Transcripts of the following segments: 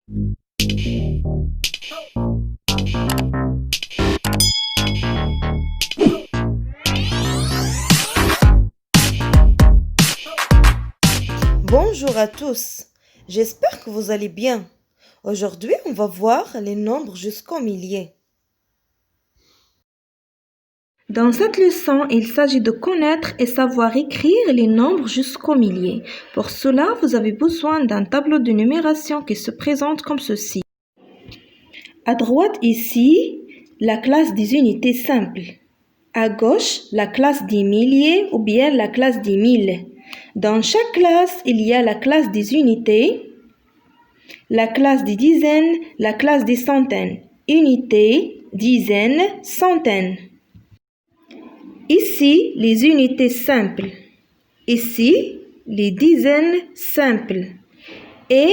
Bonjour à tous, j'espère que vous allez bien. Aujourd'hui, on va voir les nombres jusqu'au millier. Dans cette leçon, il s'agit de connaître et savoir écrire les nombres jusqu'au millier. Pour cela, vous avez besoin d'un tableau de numération qui se présente comme ceci. À droite ici, la classe des unités simples. À gauche, la classe des milliers ou bien la classe des milles. Dans chaque classe, il y a la classe des unités, la classe des dizaines, la classe des centaines. Unités, dizaines, centaines. Ici, les unités simples. Ici, les dizaines simples. Et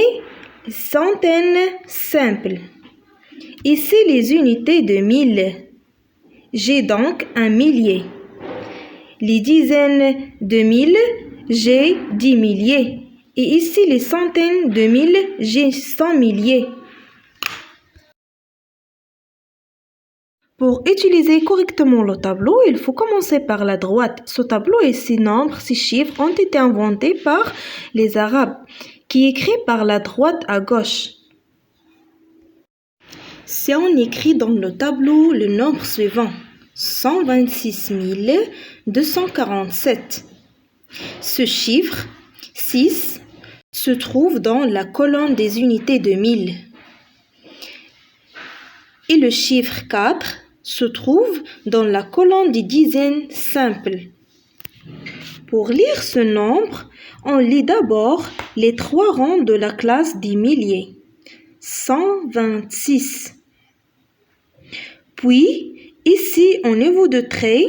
centaines simples. Ici, les unités de mille. J'ai donc un millier. Les dizaines de mille, j'ai 10 milliers. Et ici, les centaines de mille, j'ai 100 milliers. Pour utiliser correctement le tableau, il faut commencer par la droite. Ce tableau et ces nombres, ces chiffres ont été inventés par les Arabes, qui écrivent par la droite à gauche. Si on écrit dans le tableau le nombre suivant, 126 247. Ce chiffre, 6, se trouve dans la colonne des unités de mille. Et le chiffre 4 se trouve dans la colonne des dizaines simples. Pour lire ce nombre, on lit d'abord les 3 rangs de la classe des milliers. 126. Puis, ici, au niveau de trait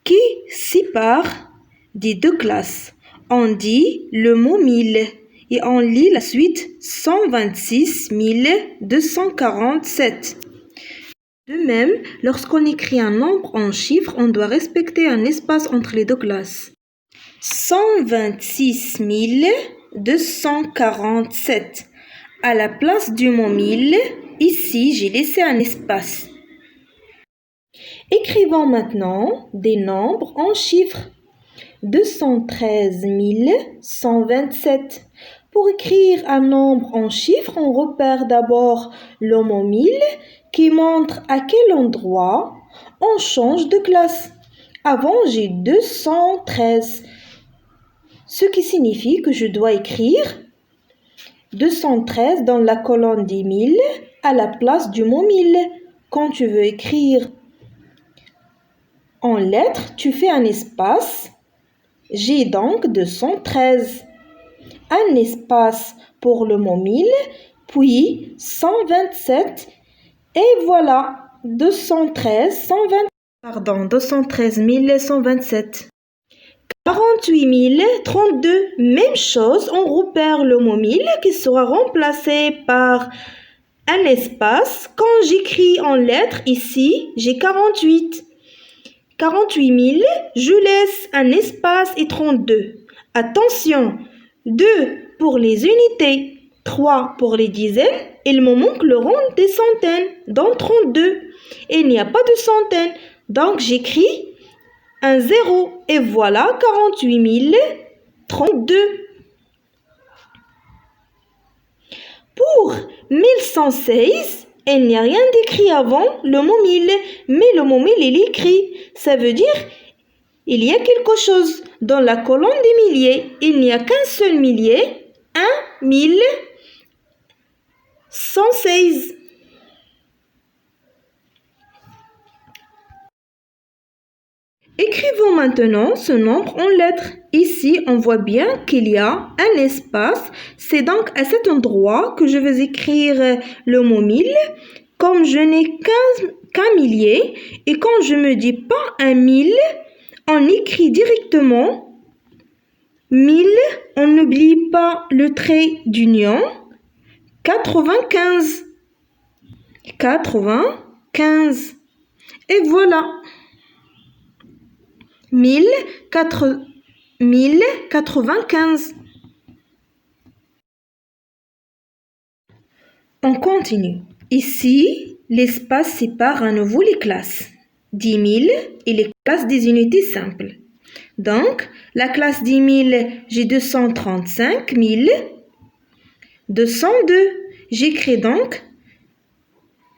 qui sépare des deux classes, on dit le mot 1000 et on lit la suite 126 247. De même, lorsqu'on écrit un nombre en chiffres, on doit respecter un espace entre les deux classes. 126 247. À la place du mot 1000, ici, j'ai laissé un espace. Écrivons maintenant des nombres en chiffres. 213 127. Pour écrire un nombre en chiffres, on repère d'abord le mot 1000 qui montre à quel endroit on change de classe. Avant, j'ai 213, ce qui signifie que je dois écrire 213 dans la colonne des 1000 à la place du mot 1000. Quand tu veux écrire en lettres, tu fais un espace. J'ai donc 213. Un espace pour le mot 1000, puis 127. Et voilà, 213 127. 48 032, même chose, on repère le mot 1000 qui sera remplacé par un espace. Quand j'écris en lettres ici, j'ai 48. 48 000, je laisse un espace et 32. Attention, 2 pour les unités, 3 pour les dizaines, il me manque le rang des centaines, dans 32. Et il n'y a pas de centaines, donc j'écris un 0 et voilà 48 032. Pour 1116, il n'y a rien d'écrit avant le mot 1000, mais le mot 1000 il est écrit. Ça veut dire il y a quelque chose dans la colonne des milliers. Il n'y a qu'un seul millier, 1116. Écrivons maintenant ce nombre en lettres. Ici, on voit bien qu'il y a un espace. C'est donc à cet endroit que je vais écrire le mot 1000. Comme je n'ai qu'un millier et quand je me dis pas un 1000, on écrit directement 1000. On n'oublie pas le trait d'union. 95. 95. Et voilà. 1095. On continue. Ici, l'espace sépare à nouveau les classes. 10 000 et les classes des unités simples. Donc, la classe 10 000, j'ai 235 000. 202. J'écris donc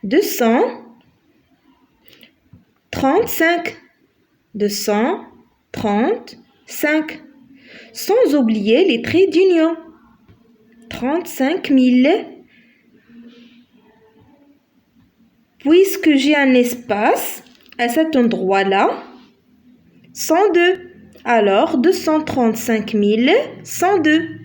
235. 235. Sans oublier les traits d'union. 35 000. Puisque j'ai un espace à cet endroit-là, 102. Alors, 235 102.